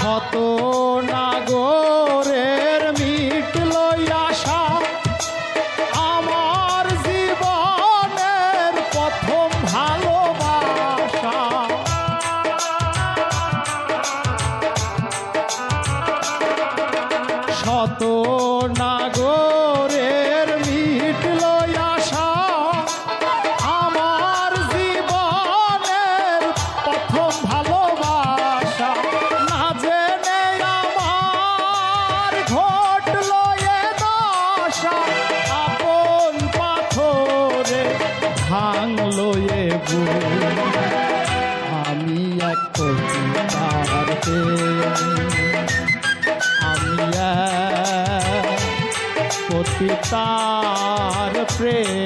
শত নাগরের মিটল আশা আমার জীবনের প্রথম ভালোবাসা। শত নাগরের মিটল আশা আমার জীবনের প্রথম ভালোবাসা। না জেনে আমার ঘটল এ দশা, আপন পাথরে ভাঙলো এ বুক। আমি এক কবিতার আমি এক পতিতার প্রেম।